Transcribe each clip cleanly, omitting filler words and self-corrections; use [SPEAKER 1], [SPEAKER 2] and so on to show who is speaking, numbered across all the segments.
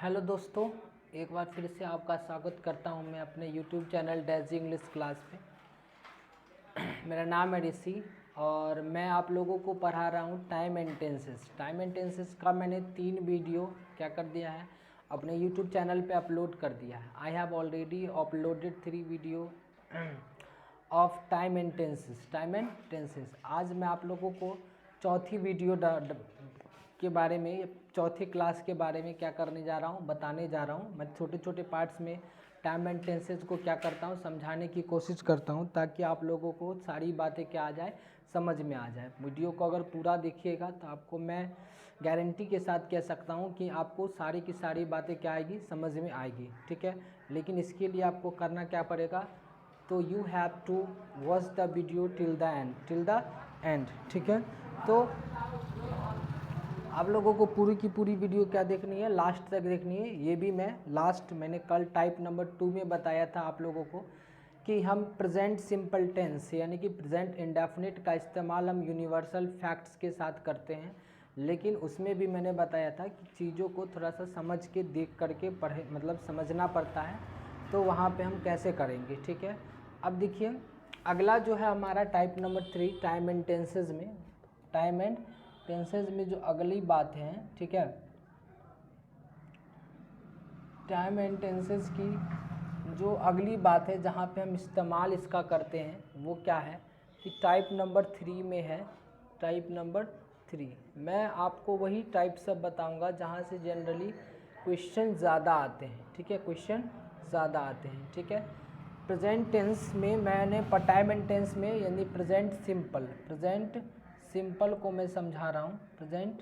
[SPEAKER 1] Hello दोस्तों, एक बार फिर से आपका स्वागत करता हूं मैं अपने यूट्यूब चैनल डैजी इंग्लिश क्लास पे। मेरा नाम है ऋषि और मैं आप लोगों को पढ़ा रहा हूं time and tenses. Time and tenses का मैंने 3 वीडियो क्या कर दिया है, अपने यूट्यूब चैनल पे अपलोड कर दिया है। I have already uploaded 3 video of time and tenses. Time and tenses आज मैं आप लोगों को चौथी वीडियो के बारे में, चौथी क्लास के बारे में क्या करने जा रहा हूँ, बताने जा रहा हूँ। मैं छोटे छोटे पार्ट्स में टाइम एंड टेंसेस को क्या करता हूँ, समझाने की कोशिश करता हूँ ताकि आप लोगों को सारी बातें क्या आ जाए, समझ में आ जाए। वीडियो को अगर पूरा देखिएगा तो आपको मैं गारंटी के साथ कह सकता हूँ कि आपको सारी की सारी बातें क्या आएगी, समझ में आएगी। ठीक है, लेकिन इसके लिए आपको करना क्या पड़ेगा, तो you have to watch the video till the end. ठीक है, तो आप लोगों को पूरी की पूरी वीडियो क्या देखनी है, लास्ट तक देखनी है। ये भी मैंने कल टाइप नंबर 2 में बताया था आप लोगों को कि हम प्रेजेंट सिंपल टेंस यानी कि प्रेजेंट इंडेफिनिट का इस्तेमाल हम यूनिवर्सल फैक्ट्स के साथ करते हैं, लेकिन उसमें भी मैंने बताया था कि चीज़ों को थोड़ा सा समझ के देख करके पढ़े, मतलब समझना पड़ता है, तो वहाँ पे हम कैसे करेंगे। ठीक है, अब देखिए अगला जो है हमारा type number 3 time and tenses में, टाइम एंड टेंसेज में जो अगली बात है, ठीक है, टाइम एंड टेंसेज की जो अगली बात है जहाँ पे हम इस्तेमाल इसका करते हैं वो क्या है कि टाइप नंबर 3 में है। टाइप नंबर 3 मैं आपको वही टाइप सब बताऊंगा जहाँ से जनरली क्वेश्चन ज़्यादा आते हैं। ठीक है, क्वेश्चन ज़्यादा आते हैं। ठीक है, प्रेजेंट टेंस में मैंने टाइम एंड टेंस में यानी प्रेजेंट सिंपल को मैं समझा रहा हूँ। प्रेजेंट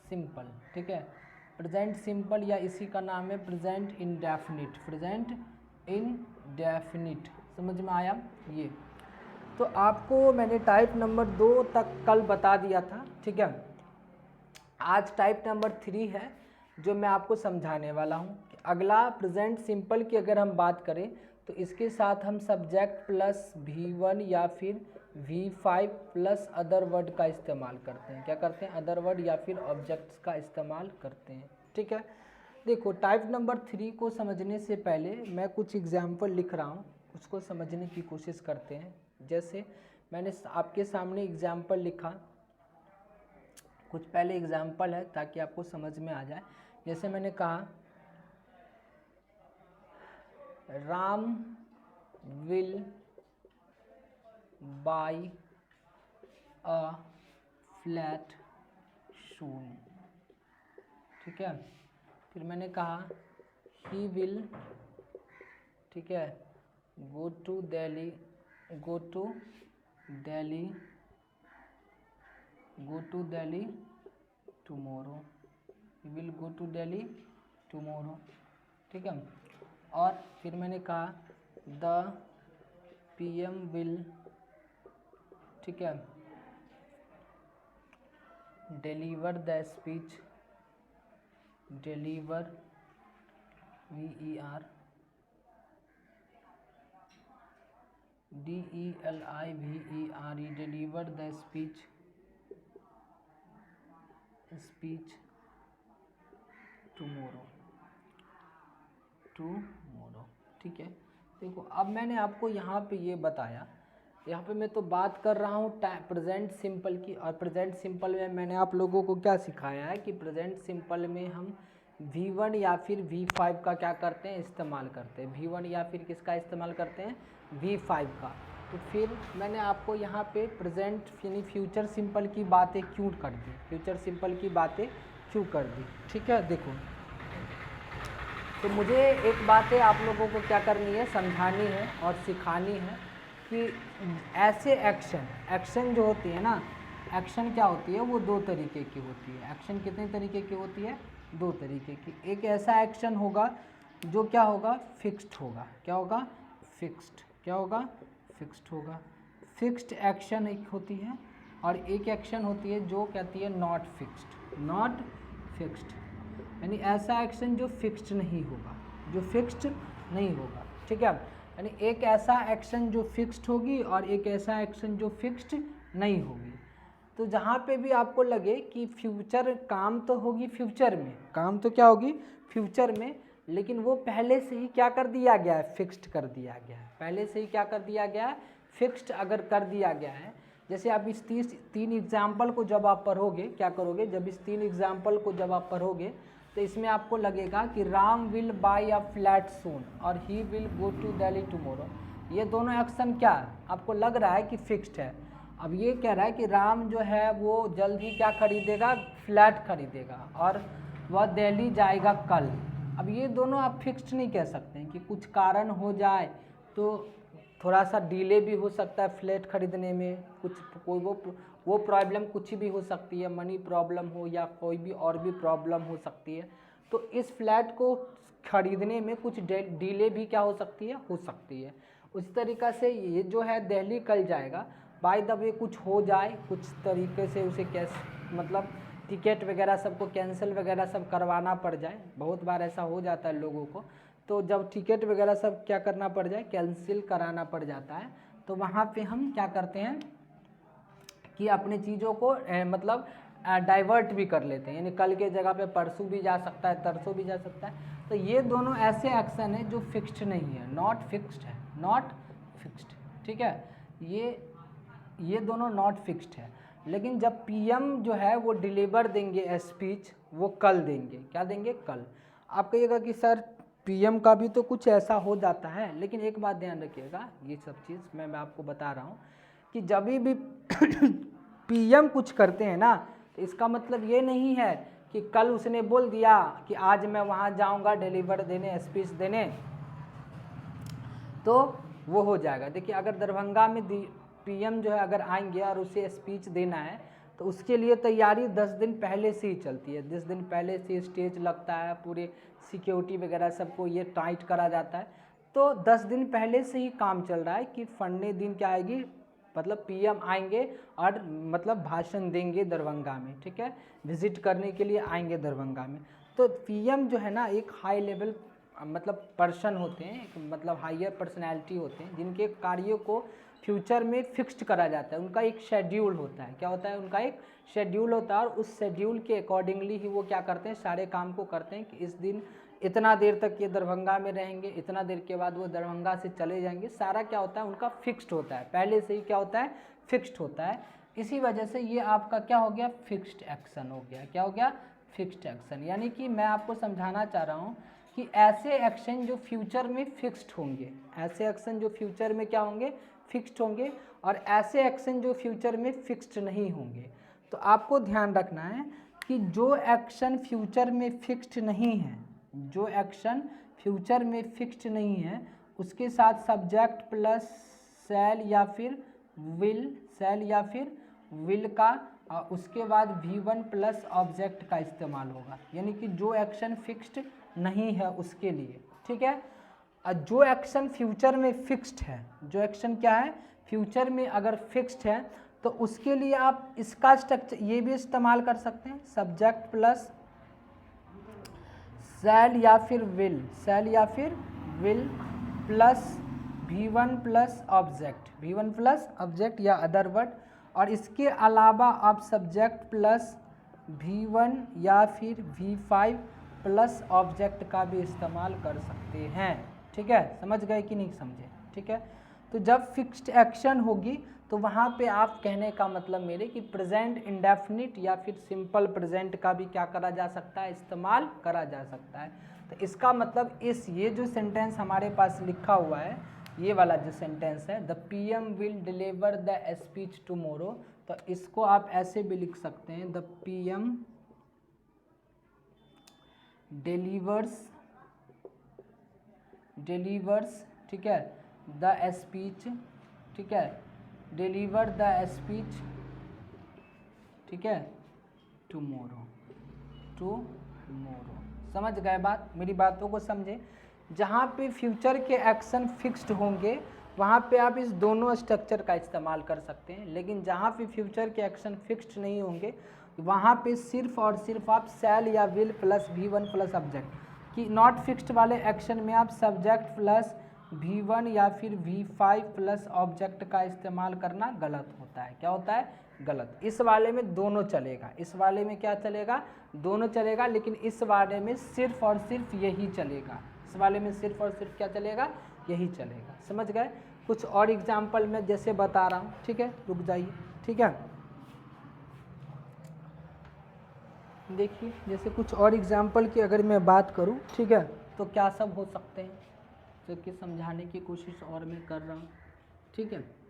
[SPEAKER 1] सिंपल, ठीक है, प्रेजेंट सिंपल या इसी का नाम है प्रेजेंट इंडेफिनिट। प्रेजेंट इंडेफिनिट समझ में आया ये। तो आपको मैंने टाइप नंबर 2 तक कल बता दिया था। ठीक है, आज टाइप नंबर 3 है जो मैं आपको समझाने वाला हूँ। अगला प्रेजेंट सिंपल की अगर हम बात करें तो इसके साथ हम सब्जेक्ट प्लस V1 या फिर V5 प्लस अदर वर्ड का इस्तेमाल करते हैं। क्या करते हैं, अदर वर्ड या फिर ऑब्जेक्ट्स का इस्तेमाल करते हैं। ठीक है, देखो टाइप नंबर 3 को समझने से पहले मैं कुछ एग्जाम्पल लिख रहा हूँ, उसको समझने की कोशिश करते हैं। जैसे मैंने आपके सामने एग्जाम्पल लिखा, कुछ पहले एग्जाम्पल है ताकि आपको समझ में आ जाए। जैसे मैंने कहा Ram will buy a flat soon. ठीक है, फिर मैंने कहा ही विल, ठीक है, go to Delhi tomorrow. He will go to Delhi tomorrow. ठीक है, और फिर मैंने कहा द PM विल, ठीक है, deliver the speech, deliver VER DELIVERE, deliver the speech tomorrow. ठीक है, देखो अब मैंने आपको यहाँ पे ये बताया, यहाँ पे मैं तो बात कर रहा हूँ प्रेजेंट सिंपल की, और प्रेजेंट सिंपल में मैंने आप लोगों को क्या सिखाया है कि प्रेजेंट सिंपल में हम V1 या फिर V5 का क्या करते हैं, इस्तेमाल करते हैं। V1 या फिर किसका इस्तेमाल करते हैं, V5 का। तो फिर मैंने आपको यहाँ पे प्रेजेंट यानी फ्यूचर सिंपल की बातें क्यों कर दी, फ्यूचर सिंपल की बातें क्यों कर दी। ठीक है, देखो तो मुझे एक बातें आप लोगों को क्या करनी है, समझानी है और सिखानी है कि ऐसे एक्शन जो होती है ना, एक्शन क्या होती है, वो 2 तरीके की होती है। एक्शन कितने तरीके की होती है, 2 तरीके की। एक ऐसा एक्शन होगा जो क्या होगा, फिक्स्ड होगा। क्या होगा, फिक्स्ड। क्या होगा, फिक्स्ड होगा। फिक्स्ड एक्शन एक होती है, और एक एक्शन होती है जो कहती है नॉट फिक्स्ड। नॉट फिक्स्ड यानी ऐसा एक्शन जो फिक्स्ड नहीं होगा, जो फिक्स्ड नहीं होगा। ठीक है, यानी एक ऐसा एक्शन जो फिक्स्ड होगी और एक ऐसा एक्शन जो फिक्स्ड नहीं होगी। तो जहाँ पे भी आपको लगे कि फ्यूचर काम तो होगी फ्यूचर में, काम तो क्या होगी फ्यूचर में, लेकिन वो पहले से ही क्या कर दिया गया है, फिक्स्ड कर दिया गया है, पहले से ही क्या कर दिया गया है, फिक्स्ड अगर कर दिया गया है। जैसे आप इस तीन एग्जाम्पल को जब आप पढ़ोगे क्या करोगे, जब इस 3 एग्जाम्पल को जब आप पढ़ोगे तो इसमें आपको लगेगा कि Ram will buy a flat soon और he will go to Delhi tomorrow. ये दोनों एक्शन क्या है, आपको लग रहा है कि फिक्स्ड है। अब ये कह रहा है कि राम जो है वो जल्द ही क्या खरीदेगा, फ्लैट खरीदेगा और वह दिल्ली जाएगा कल। अब ये दोनों आप फिक्स्ड नहीं कह सकते हैं कि कुछ कारण हो जाए तो थोड़ा सा डिले भी हो सकता है फ्लैट खरीदने में, कुछ कोई वो प्रॉब्लम कुछ भी हो सकती है, मनी प्रॉब्लम हो या कोई भी और भी प्रॉब्लम हो सकती है। तो इस फ्लैट को खरीदने में कुछ डिले भी क्या हो सकती है। उस तरीक़ा से ये जो है दिल्ली कल जाएगा, बाय द वे कुछ हो जाए, कुछ तरीके से उसे मतलब टिकट वगैरह सबको कैंसिल वगैरह सब करवाना पड़ जाए, बहुत बार ऐसा हो जाता है लोगों को। तो जब टिकट वगैरह सब क्या करना पड़ जाए, कैंसिल कराना पड़ जाता है, तो वहाँ पे हम क्या करते हैं कि अपने चीज़ों को मतलब डाइवर्ट भी कर लेते हैं, यानी कल के जगह पे परसों भी जा सकता है, तरसों भी जा सकता है। तो ये दोनों ऐसे एक्शन है जो फिक्स्ड नहीं है, नॉट फिक्स्ड है, नॉट फिक्स्ड, ठीक है। ये दोनों नॉट फिक्स्ड है। लेकिन जब पीएम जो है वो डिलीवर देंगे स्पीच, वो कल देंगे, क्या देंगे, कल। आप कहिएगा कि सर पीएम का भी तो कुछ ऐसा हो जाता है, लेकिन एक बात ध्यान रखिएगा, ये सब चीज़ मैं आपको बता रहा हूँ कि जब भी पीएम कुछ करते हैं ना, तो इसका मतलब ये नहीं है कि कल उसने बोल दिया कि आज मैं वहाँ जाऊँगा डिलीवर देने, स्पीच देने, तो वो हो जाएगा। देखिए अगर दरभंगा में पीएम जो है अगर आएंगे और उसे स्पीच देना है, तो उसके लिए तैयारी 10 दिन पहले से ही चलती है। 10 दिन पहले से स्टेज लगता है, पूरे सिक्योरिटी वगैरह सबको ये टाइट करा जाता है। तो 10 दिन पहले से ही काम चल रहा है कि फंडे दिन क्या आएगी, मतलब पीएम आएंगे और मतलब भाषण देंगे दरभंगा में, ठीक है, विजिट करने के लिए आएंगे दरभंगा में। तो पीएम जो है ना एक हाई लेवल मतलब पर्सन होते हैं, एक मतलब हायर पर्सनैलिटी होते हैं, जिनके कार्यों को फ्यूचर में फिक्स्ड करा जाता है। उनका एक शेड्यूल होता है, क्या होता है, उनका एक शेड्यूल होता है, और उस शेड्यूल के अकॉर्डिंगली ही वो क्या करते हैं, सारे काम को करते हैं कि इस दिन इतना देर तक ये दरभंगा में रहेंगे, इतना देर के बाद वो दरभंगा से चले जाएंगे। सारा क्या होता है उनका फिक्स्ड होता है, पहले से ही क्या होता है, फिक्स्ड होता है। इसी वजह से ये आपका क्या हो गया, फिक्स्ड एक्शन हो गया। क्या हो गया, फिक्स्ड एक्शन। यानी कि मैं आपको समझाना चाह रहा हूँ कि ऐसे एक्शन जो फ्यूचर में फिक्स्ड होंगे, ऐसे एक्शन जो फ्यूचर में क्या होंगे, फिक्स्ड होंगे, और ऐसे एक्शन जो फ्यूचर में फिक्स्ड नहीं होंगे। तो आपको ध्यान रखना है कि जो एक्शन फ्यूचर में फिक्स्ड नहीं है, जो एक्शन फ्यूचर में फिक्स्ड नहीं है, उसके साथ सब्जेक्ट प्लस शैल या फिर विल का, उसके बाद V1 प्लस ऑब्जेक्ट का इस्तेमाल होगा। यानी कि जो एक्शन फिक्स्ड नहीं है उसके लिए, ठीक है। जो एक्शन फ्यूचर में फिक्स्ड है, जो एक्शन क्या है, फ्यूचर में अगर फिक्स्ड है, तो उसके लिए आप इसका स्ट्रक्चर ये भी इस्तेमाल कर सकते हैं, सब्जेक्ट प्लस शैल या फिर will plus V1 plus object या अदर वर्ड। और इसके अलावा आप सब्जेक्ट प्लस V1 या फिर V5 प्लस ऑब्जेक्ट का भी इस्तेमाल कर सकते हैं, ठीक है। समझ गए कि नहीं समझे, ठीक है। तो जब फिक्स्ड एक्शन होगी तो वहाँ पे आप कहने का मतलब मेरे कि प्रेजेंट इंडेफिनिट या फिर सिंपल प्रेजेंट का भी क्या करा जा सकता है, इस्तेमाल करा जा सकता है। तो इसका मतलब ये जो सेंटेंस हमारे पास लिखा हुआ है, ये वाला जो सेंटेंस है, the PM will deliver the speech tomorrow, तो इसको आप ऐसे भी लिख सकते हैं, द पीएम डिलीवर्स, ठीक है, द स्पीच, ठीक है, डिलीवर द स्पीच, ठीक है, टुमारो। समझ गए बात, मेरी बातों को समझे। जहाँ पे फ्यूचर के एक्शन फिक्स्ड होंगे वहाँ पे आप इस दोनों स्ट्रक्चर का इस्तेमाल कर सकते हैं, लेकिन जहाँ पे फ्यूचर के एक्शन फिक्स्ड नहीं होंगे वहाँ पे सिर्फ और सिर्फ आप शैल या will plus V1 plus object, कि नॉट फिक्स्ड वाले एक्शन में आप सब्जेक्ट प्लस V1 या फिर V5 प्लस ऑब्जेक्ट का इस्तेमाल करना गलत होता है। क्या होता है, गलत। इस वाले में दोनों चलेगा, इस वाले में क्या चलेगा, दोनों चलेगा, लेकिन इस वाले में सिर्फ और सिर्फ यही चलेगा। इस वाले में सिर्फ और सिर्फ क्या चलेगा, यही चलेगा। समझ गए। कुछ और एग्जाम्पल मैं जैसे बता रहा हूँ, ठीक है, रुक जाइए, ठीक है। देखिए जैसे कुछ और एग्जाम्पल की अगर मैं बात करूँ, ठीक है, तो क्या सब हो सकते हैं, जो कि समझाने की कोशिश और मैं कर रहा हूँ, ठीक है।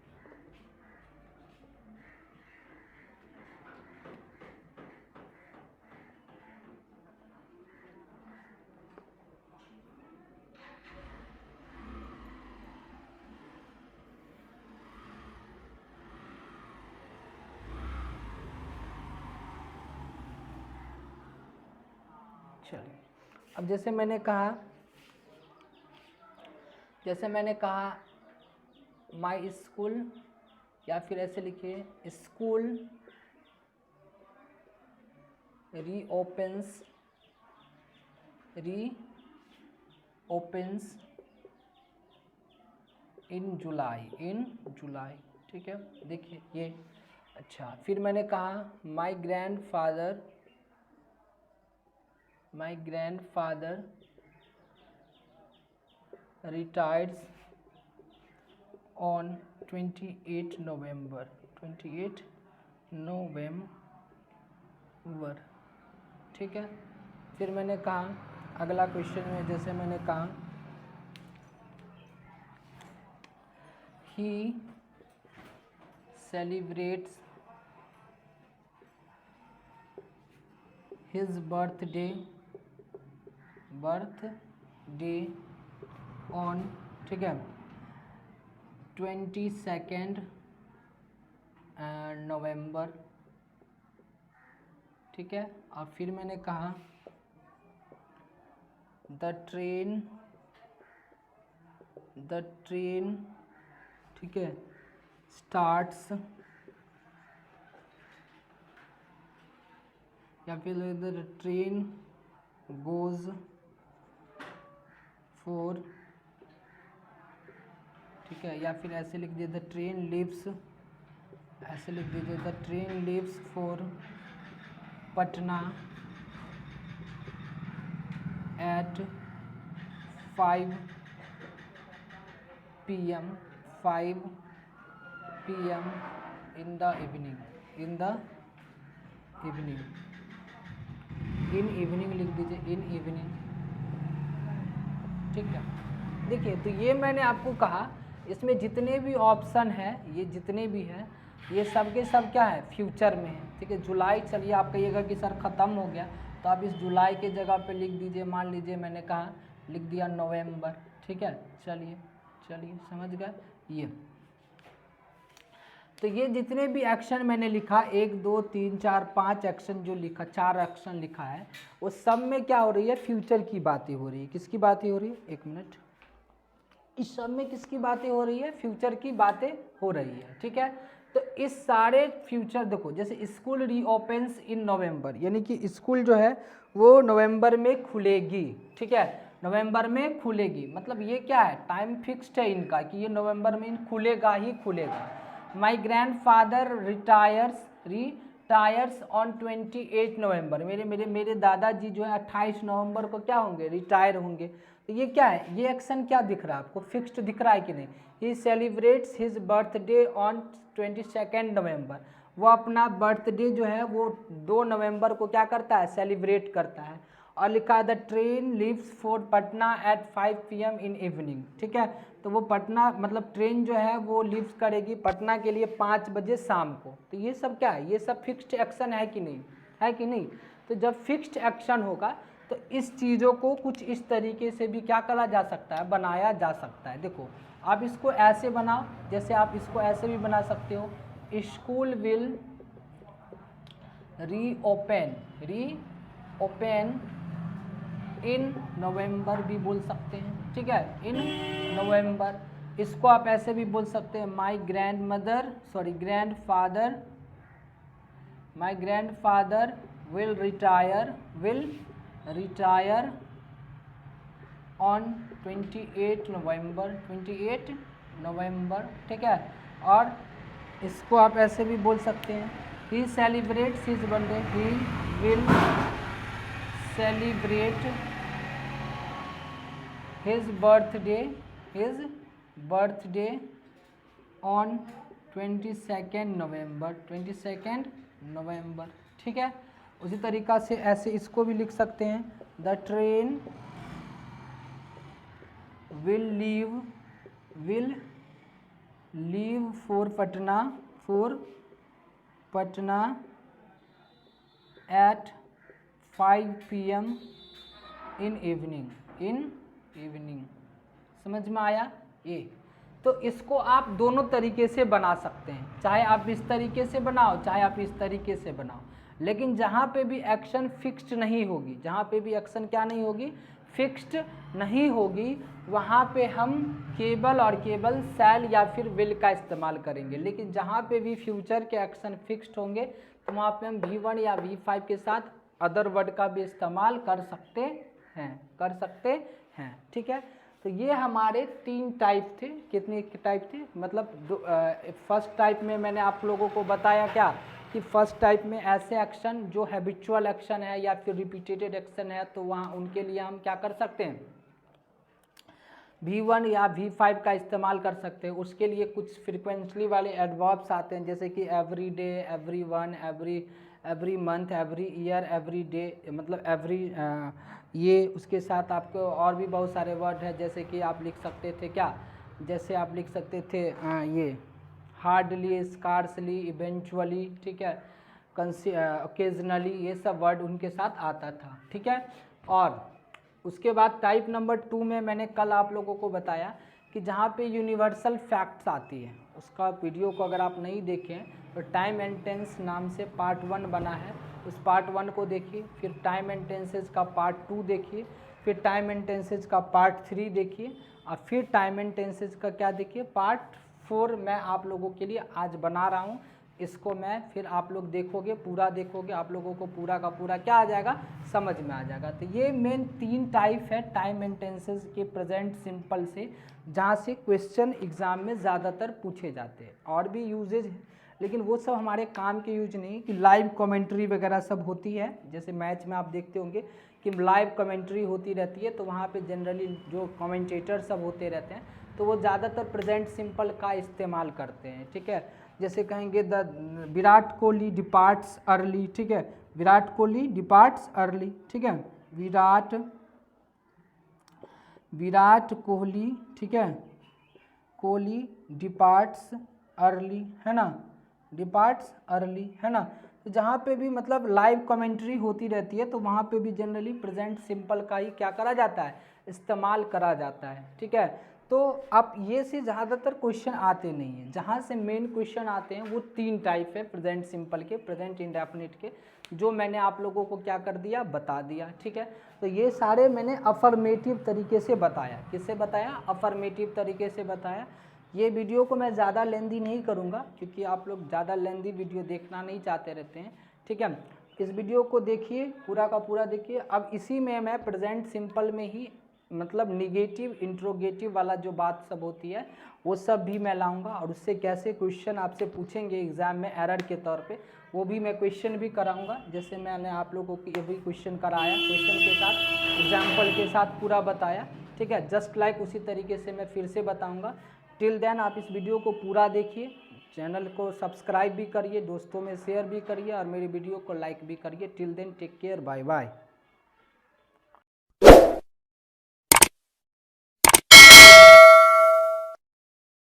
[SPEAKER 1] चलिए, अब जैसे मैंने कहा माई स्कूल, या फिर ऐसे लिखिए स्कूल रीओपन्स इन जुलाई, ठीक है। देखिए ये, अच्छा, फिर मैंने कहा माई ग्रैंडफादर रिटायर्स ऑन 28 नवंबर, ठीक है। फिर मैंने कहा अगला क्वेश्चन में, जैसे मैंने कहा ही सेलिब्रेट्स हिज बर्थडे ऑन, ठीक है, 22 नवंबर, ठीक है। और फिर मैंने कहा द ट्रेन, ठीक है, स्टार्ट्स, या फिर द ट्रेन गोज फॉर, ठीक है, या फिर ऐसे लिख दिए द ट्रेन लीव्स, ऐसे लिख दीजिए the train leaves for Patna at 5 PM in the evening लिख दीजिए, इन इवनिंग, ठीक है। देखिए, तो ये मैंने आपको कहा, इसमें जितने भी ऑप्शन है, ये जितने भी हैं, ये सब के सब क्या है, फ्यूचर में है, ठीक है। जुलाई, चलिए आप कहिएगा कि सर ख़त्म हो गया, तो आप इस जुलाई के जगह पे लिख दीजिए, मान लीजिए मैंने कहा लिख दिया नवंबर, ठीक है। चलिए समझ गए ये। तो ये जितने भी एक्शन मैंने लिखा, 1 2 3 4 5 एक्शन जो लिखा, 4 एक्शन लिखा है, वो सब में क्या हो रही है, फ्यूचर की बातें हो रही है। किसकी बातें हो रही है, एक मिनट, इस सब में किसकी बातें हो रही है, फ्यूचर की बातें हो रही है, ठीक है। तो इस सारे फ्यूचर, देखो जैसे स्कूल रीओपन्स इन नवंबर, यानी कि स्कूल जो है वो नवंबर में खुलेगी, ठीक है, नवंबर में खुलेगी, मतलब ये क्या है, टाइम फिक्स्ड है इनका कि ये नवंबर में खुलेगा ही खुलेगा। माई ग्रैंडफादर रिटायर्स ऑन 28 नवंबर, मेरे दादाजी जो है 28 नवंबर को क्या होंगे, रिटायर होंगे। तो ये क्या है, ये एक्शन क्या दिख रहा है आपको, फिक्स्ड दिख रहा है कि नहीं। ही सेलिब्रेट्स हिज बर्थडे ऑन 22 नवंबर, वो अपना बर्थडे जो है वो 2 नवंबर को क्या करता है, सेलिब्रेट करता है। और लिखा the train leaves for Patna at 5 PM in evening, ठीक है। तो वो पटना, मतलब ट्रेन जो है वो लीव्स करेगी पटना के लिए 5 बजे शाम को। तो ये सब क्या है, ये सब फिक्स्ड एक्शन है कि नहीं, तो जब फिक्स्ड एक्शन होगा तो इस चीज़ों को कुछ इस तरीके से भी क्या करा जा सकता है, बनाया जा सकता है। देखो आप इसको ऐसे बनाओ, जैसे आप इसको ऐसे भी बना सकते हो, स्कूल विल रीओपन इन नवंबर भी बोल सकते हैं, ठीक है, इन नवंबर। इसको आप ऐसे भी बोल सकते हैं, माई ग्रैंडफादर विल रिटायर ऑन 28 नवंबर, ठीक है। और इसको आप ऐसे भी बोल सकते हैं, he celebrates his birthday, he will celebrate his birthday on 22 November. ठीक है, उसी तरीक़ा से ऐसे इसको भी लिख सकते हैं, the train will leave for Patna at 5 PM in evening. समझ में आया ये? तो इसको आप दोनों तरीके से बना सकते हैं, चाहे आप इस तरीके से बनाओ, चाहे आप इस तरीके से बनाओ, लेकिन जहाँ पे भी एक्शन फिक्स्ड नहीं होगी, जहाँ पे भी एक्शन क्या नहीं होगी, फिक्स्ड नहीं होगी, वहाँ पे हम केवल और केवल शैल या फिर विल का इस्तेमाल करेंगे। लेकिन जहाँ पे भी फ्यूचर के एक्शन फिक्स्ड होंगे तो वहाँ पे हम V1 या V5 के साथ अदर वर्ड का भी इस्तेमाल कर सकते हैं। ठीक है, तो ये हमारे 3 टाइप थे। कितने टाइप थे, मतलब फर्स्ट टाइप में मैंने आप लोगों को बताया क्या कि फर्स्ट टाइप में ऐसे एक्शन जो हैबिचुअल एक्शन है या फिर रिपीटेड एक्शन है, तो वहाँ उनके लिए हम क्या कर सकते हैं, V1 या V5 का इस्तेमाल कर सकते हैं। उसके लिए कुछ फ्रिक्वेंटली वाले एडवर्ब्स आते हैं, जैसे कि every day, every one, every month, every year, every day, मतलब एवरी ये उसके साथ आपको और भी बहुत सारे वर्ड हैं, जैसे कि आप लिख सकते थे क्या, जैसे आप लिख सकते थे ये हार्डली, स्कार्सली, इवेंचुअली, ठीक है, ओकेजनली, ये सब वर्ड उनके साथ आता था। ठीक है, और उसके बाद टाइप नंबर 2 में मैंने कल आप लोगों को बताया कि जहाँ पे यूनिवर्सल फैक्ट्स आती है, उसका वीडियो को अगर आप नहीं देखें तो टाइम एंड टेंस नाम से पार्ट 1 बना है, उस पार्ट 1 को देखिए, फिर टाइम एंड टेंसेज का पार्ट 2 देखिए, फिर टाइम एंड टेंसेज का पार्ट 3 देखिए, और फिर टाइम एंड टेंसेज का क्या देखिए, पार्ट 4 मैं आप लोगों के लिए आज बना रहा हूँ। इसको मैं फिर आप लोग देखोगे, पूरा देखोगे, आप लोगों को पूरा का पूरा क्या आ जाएगा, समझ में आ जाएगा। तो ये मेन 3 टाइप है टाइम एंड टेंसेज के प्रेजेंट सिंपल से, जहाँ से क्वेश्चन एग्जाम में ज़्यादातर पूछे जाते हैं। और भी यूजेज है, लेकिन वो सब हमारे काम के यूज नहीं, कि लाइव कमेंट्री वगैरह सब होती है, जैसे मैच में आप देखते होंगे कि लाइव कमेंट्री होती रहती है, तो वहाँ पे जनरली जो कमेंटेटर सब होते रहते हैं तो वो ज़्यादातर प्रेजेंट सिंपल का इस्तेमाल करते हैं। ठीक है, जैसे कहेंगे विराट कोहली डिपार्ट्स अर्ली, ठीक है, विराट कोहली डिपार्ट्स अर्ली, ठीक है, विराट कोहली, ठीक है, कोहली डिपार्ट्स अर्ली, है ना, डिपार्ट्स अर्ली, है ना। तो जहाँ पे भी मतलब लाइव कमेंट्री होती रहती है तो वहाँ पे भी जनरली प्रेजेंट सिंपल का ही क्या करा जाता है, इस्तेमाल करा जाता है। ठीक है, तो अब ये से ज़्यादातर क्वेश्चन आते नहीं हैं, जहाँ से मेन क्वेश्चन आते हैं वो 3 टाइप है प्रेजेंट सिंपल के, प्रेजेंट इंडेफिनिट के, जो मैंने आप लोगों को क्या कर दिया, बता दिया। ठीक है, तो ये सारे मैंने अफर्मेटिव तरीके से बताया। किससे बताया, अफर्मेटिव तरीके से बताया। ये वीडियो को मैं ज़्यादा लेंदी नहीं करूँगा, क्योंकि आप लोग ज़्यादा लेंदी वीडियो देखना नहीं चाहते रहते हैं। ठीक है, इस वीडियो को देखिए, पूरा का पूरा देखिए। अब इसी में मैं प्रेजेंट सिंपल में ही मतलब निगेटिव इंट्रोगेटिव वाला जो बात सब होती है वो सब भी मैं लाऊंगा, और उससे कैसे क्वेश्चन आपसे पूछेंगे एग्ज़ाम में एरर के तौर पे, वो भी मैं क्वेश्चन भी कराऊंगा। जैसे मैंने आप लोगों को ये भी क्वेश्चन कराया, क्वेश्चन के साथ एग्जाम्पल के साथ पूरा बताया। ठीक है, जस्ट लाइक उसी तरीके से मैं फिर से बताऊँगा। टिल देन आप इस वीडियो को पूरा देखिए, चैनल को सब्सक्राइब भी करिए, दोस्तों में शेयर भी करिए, और मेरी वीडियो को लाइक भी करिए। Till then take care, bye bye.